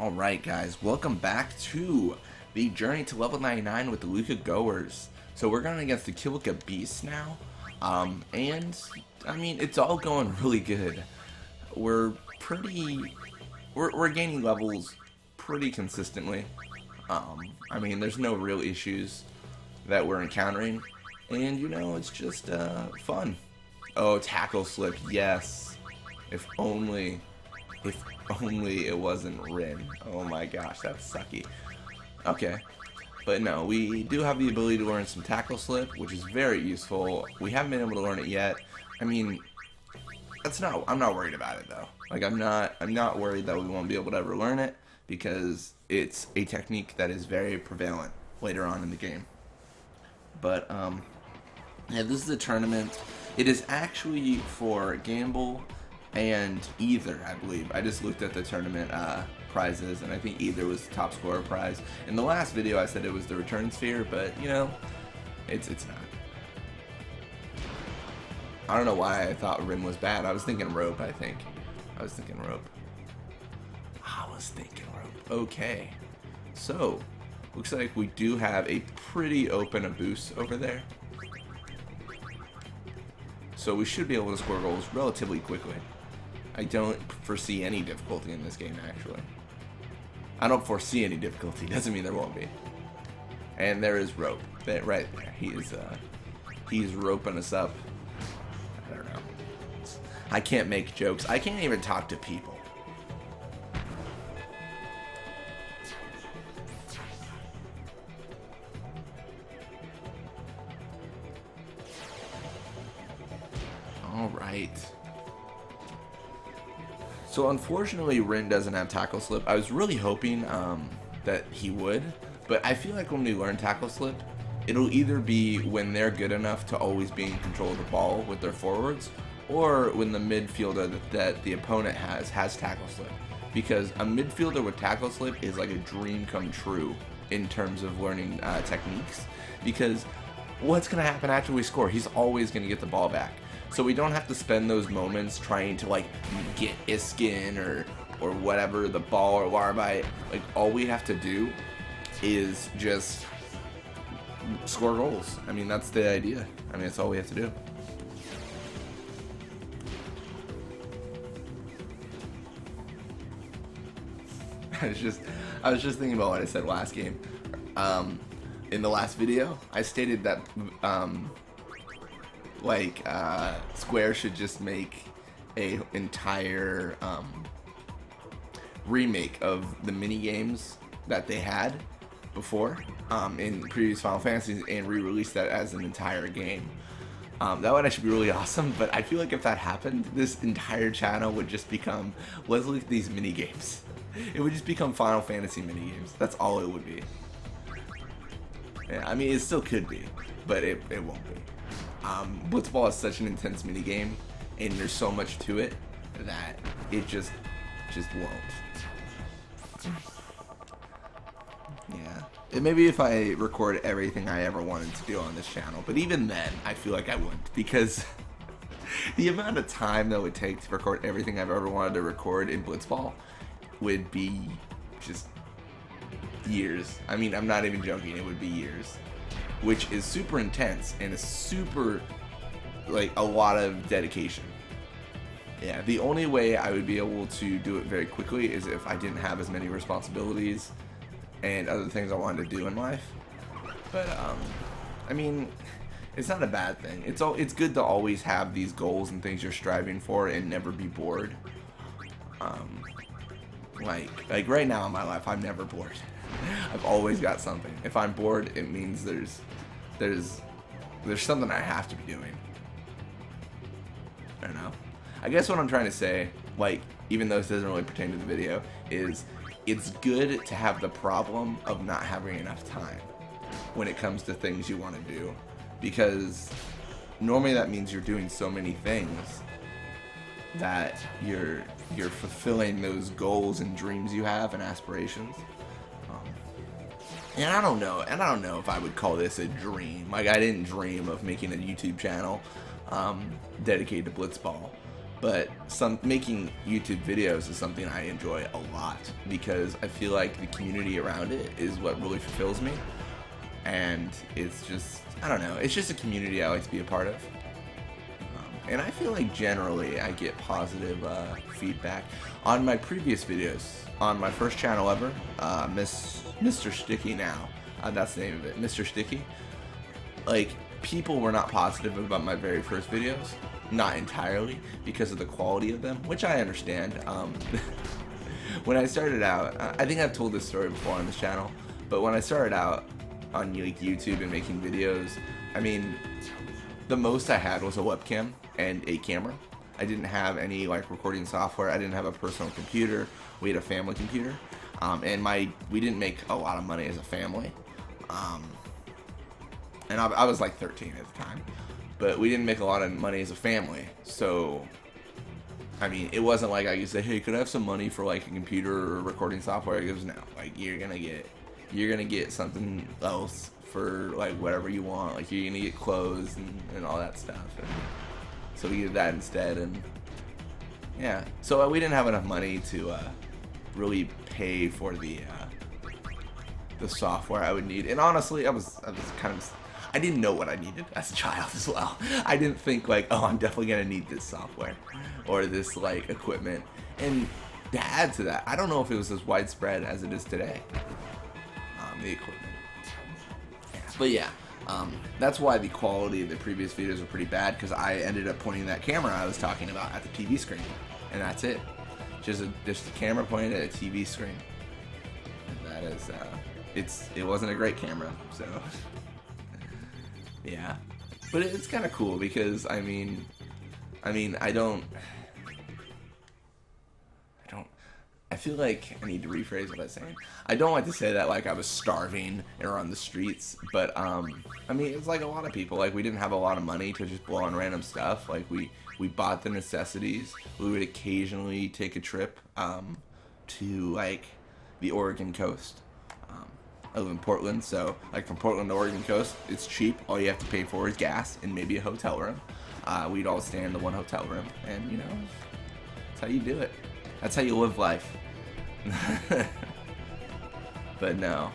Alright guys, welcome back to the journey to level 99 with the Luca Goers. So we're going against the Kilika Beasts now, and I mean it's all going really good. We're gaining levels pretty consistently. I mean there's no real issues that we're encountering, and you know it's just fun. Oh, tackle slip, yes. If only it wasn't Rin. Oh my gosh, that's sucky. Okay. But no, we do have the ability to learn some tackle slip, which is very useful. We haven't been able to learn it yet. I mean, I'm not worried about it though. Like I'm not worried that we won't be able to ever learn it because it's a technique that is very prevalent later on in the game. But yeah, this is a tournament. It is actually for Gamble and Either, I believe. I just looked at the tournament prizes, and I think Either was the top scorer prize. In the last video, I said it was the return sphere, but you know, it's not. I don't know why I thought Rim was bad. I was thinking rope. I was thinking rope. Okay, so looks like we do have a pretty open Abuse over there. So we should be able to score goals relatively quickly. I don't foresee any difficulty in this game, actually. I don't foresee any difficulty. Doesn't mean there won't be. And there is rope. Right there. He's roping us up. I don't know. I can't make jokes. I can't even talk to people. Alright. So unfortunately Rin doesn't have tackle slip. I was really hoping that he would, but I feel like when we learn tackle slip, it'll either be when they're good enough to always be in control of the ball with their forwards, or when the midfielder that the opponent has tackle slip. Because a midfielder with tackle slip is like a dream come true in terms of learning techniques. Because what's going to happen after we score? He's always going to get the ball back. So we don't have to spend those moments trying to like get Iskin or whatever, the ball or Warbite. Like all we have to do is just score goals. I mean that's the idea. I mean that's all we have to do. I was just thinking about what I said last game. In the last video, I stated that Square should just make a entire remake of the mini games that they had before in previous Final Fantasies and re-release that as an entire game. That would actually be really awesome, but I feel like if that happened, this entire channel would just become, let's look at these mini games. It would just become Final Fantasy mini games. That's all it would be. Yeah, I mean it still could be, but it won't be. Blitzball is such an intense mini game, and there's so much to it that it just won't. Yeah, and maybe if I record everything I ever wanted to do on this channel, but even then, I feel like I wouldn't, because the amount of time that would take to record everything I've ever wanted to record in Blitzball would be just years. I mean, I'm not even joking, it would be years. Which is super intense and is super, like, a lot of dedication. Yeah, the only way I would be able to do it very quickly is if I didn't have as many responsibilities and other things I wanted to do in life. But, I mean, it's not a bad thing. It's good to always have these goals and things you're striving for and never be bored. Like right now in my life, I'm never bored. I've always got something. If I'm bored, it means there's something I have to be doing. I don't know. I guess what I'm trying to say, like, even though this doesn't really pertain to the video, is it's good to have the problem of not having enough time when it comes to things you want to do, because normally that means you're doing so many things that you're fulfilling those goals and dreams you have and aspirations. And I don't know if I would call this a dream. Like I didn't dream of making a YouTube channel dedicated to Blitzball. But making YouTube videos is something I enjoy a lot because I feel like the community around it is what really fulfills me. And it's just, I don't know, it's just a community I like to be a part of. And I feel like generally I get positive feedback. On my previous videos, on my first channel ever, Mr. Sticky now, that's the name of it, Mr. Sticky. Like, people were not positive about my very first videos. Not entirely, because of the quality of them, which I understand. When I started out, I think I've told this story before on this channel, but when I started out on like YouTube and making videos, I mean, the most I had was a webcam and a camera. I didn't have any like recording software. I didn't have a personal computer. We had a family computer, and we didn't make a lot of money as a family. And I was like 13 at the time. But we didn't make a lot of money as a family, so I mean, it wasn't like I could say, hey, could I have some money for like a computer or recording software? It goes, no, like you're gonna get something else for like whatever you want, like you're gonna get clothes and all that stuff, and so we did that instead. And yeah, so we didn't have enough money to really pay for the software I would need, and honestly, I was kind of, I didn't know what I needed as a child as well. I didn't think like, oh, I'm definitely gonna need this software or this like equipment. And to add to that, I don't know if it was as widespread as it is today, the equipment. But yeah, that's why the quality of the previous videos were pretty bad, because I ended up pointing that camera I was talking about at the TV screen, and that's it. Just a camera pointed at a TV screen. And that is, it wasn't a great camera, so. Yeah, but it's kind of cool because I mean, I feel like I need to rephrase what I was saying. I don't like to say that like I was starving or on the streets, but I mean, it's like a lot of people. Like, we didn't have a lot of money to just blow on random stuff. Like, we bought the necessities. We would occasionally take a trip to like the Oregon coast. I live in Portland, so like from Portland to Oregon coast, it's cheap. All you have to pay for is gas and maybe a hotel room. We'd all stay in the one hotel room, and you know, that's how you do it. That's how you live life. But no,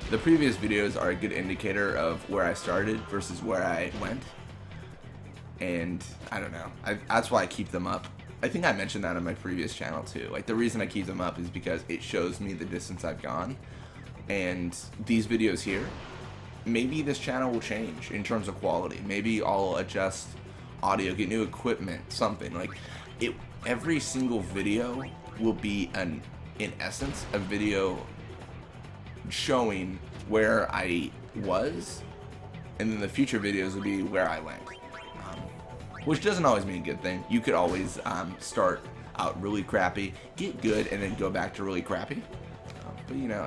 the previous videos are a good indicator of where I started versus where I went, and I don't know. That's why I keep them up. I think I mentioned that on my previous channel too. Like, the reason I keep them up is because it shows me the distance I've gone. And these videos here, maybe this channel will change in terms of quality. Maybe I'll adjust audio, get new equipment, something. Like, every single video will be in essence, a video showing where I was, and then the future videos will be where I went. Which doesn't always mean a good thing. You could always start out really crappy, get good, and then go back to really crappy. But you know,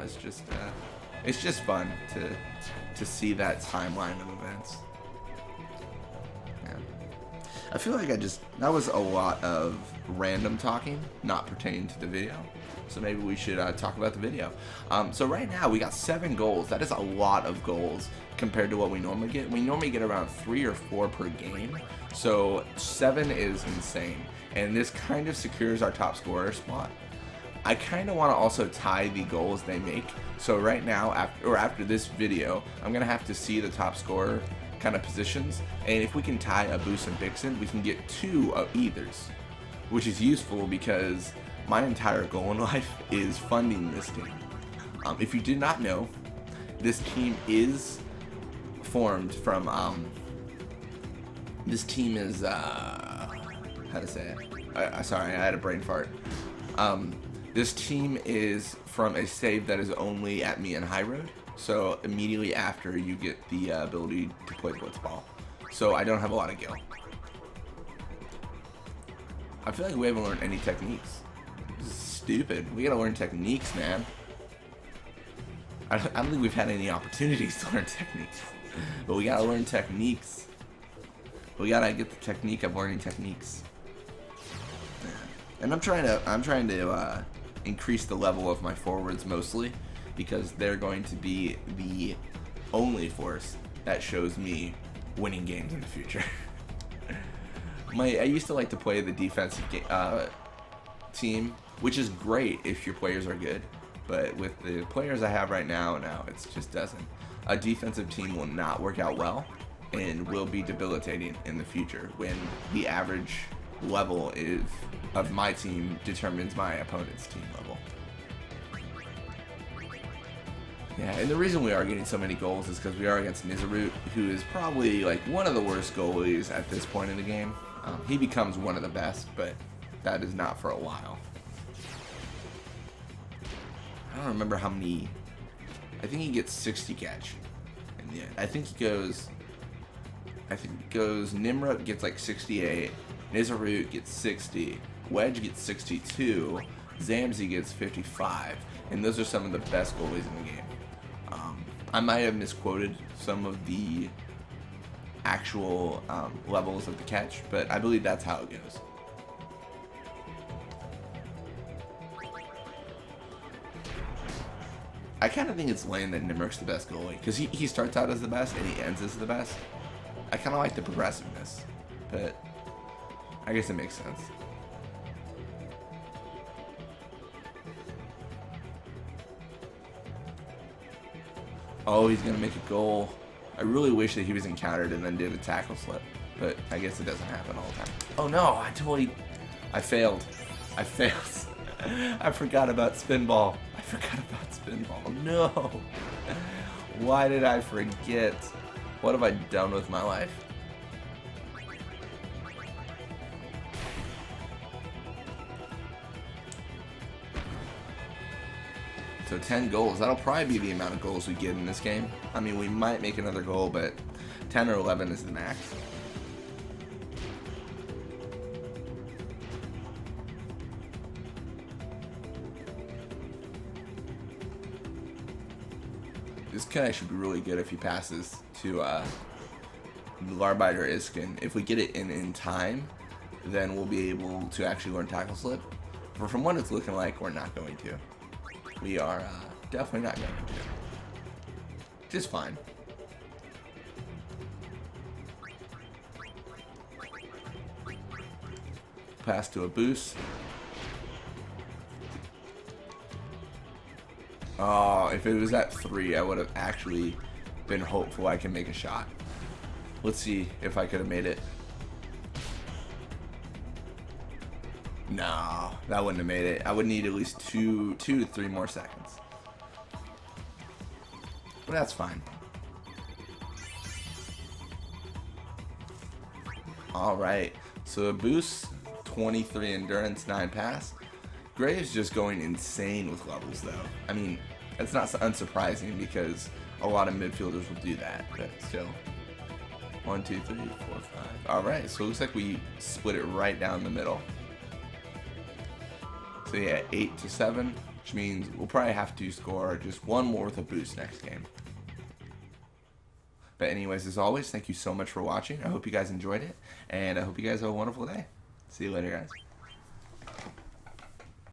it's just fun to see that timeline of events. Yeah. I feel like that was a lot of random talking, not pertaining to the video. So maybe we should talk about the video. So right now we got 7 goals. That is a lot of goals compared to what we normally get. We normally get around 3 or 4 per game. So 7 is insane. And this kind of secures our top scorer spot. I kind of want to also tie the goals they make. So right now, after this video, I'm going to have to see the top scorer kind of positions. And if we can tie a Boost and Vixen, we can get 2 of either's, which is useful because my entire goal in life is funding this team. If you did not know, this team is formed from, this team is, how to say it? Sorry, I had a brain fart. This team is from a save that is only at me and High Road, so immediately after you get the ability to play Blitzball. So I don't have a lot of gil. I feel like we haven't learned any techniques. This is stupid. We gotta learn techniques, man. I don't think we've had any opportunities to learn techniques. But we gotta learn techniques. We gotta get the technique of learning techniques. And I'm trying to increase the level of my forwards mostly, because they're going to be the only force that shows me winning games in the future. I used to like to play the defensive team, which is great if your players are good. But with the players I have right now, no, it just doesn't. A defensive team will not work out well and will be debilitating in the future when the average level of my team determines my opponent's team level. Yeah, and the reason we are getting so many goals is because we are against Nizaroot, who is probably like one of the worst goalies at this point in the game. He becomes one of the best, but that is not for a while. I don't remember how many. I think he gets 60 catch in the end. I think it goes Nimrod gets like 68, Nizaroot gets 60, Wedge gets 62, Zamzi gets 55, and those are some of the best goalies in the game. I might have misquoted some of the actual levels of the catch, but I believe that's how it goes. I kind of think it's lame that Nimrik's the best goalie, because he starts out as the best and he ends as the best. I kind of like the progressiveness, but I guess it makes sense. Oh, he's going to make a goal. I really wish that he was encountered and then did a tackle slip, but I guess it doesn't happen all the time. Oh no, I failed. I forgot about Spinball. No. Why did I forget? What have I done with my life? So 10 goals. That'll probably be the amount of goals we get in this game. I mean, we might make another goal, but 10 or 11 is the max. This guy should be really good if he passes to Larbite or Iskin. If we get it in time, then we'll be able to actually learn tackle slip. But from what it's looking like, we're not going to. We are definitely not going to. Just fine. Pass to a boost. Oh, if it was at 3, I would have actually been hopeful I can make a shot. Let's see if I could have made it. No, that wouldn't have made it. I would need at least 2 to 3 more seconds. But that's fine. Alright, so a boost, 23 endurance, 9 pass. Graves just going insane with levels though. I mean, it's not unsurprising because a lot of midfielders will do that, but still. 1, 2, 3, 4, 5. Alright, so it looks like we split it right down the middle. So yeah, 8 to 7, which means we'll probably have to score just 1 more with a boost next game. But anyways, as always, thank you so much for watching. I hope you guys enjoyed it, and I hope you guys have a wonderful day. See you later, guys.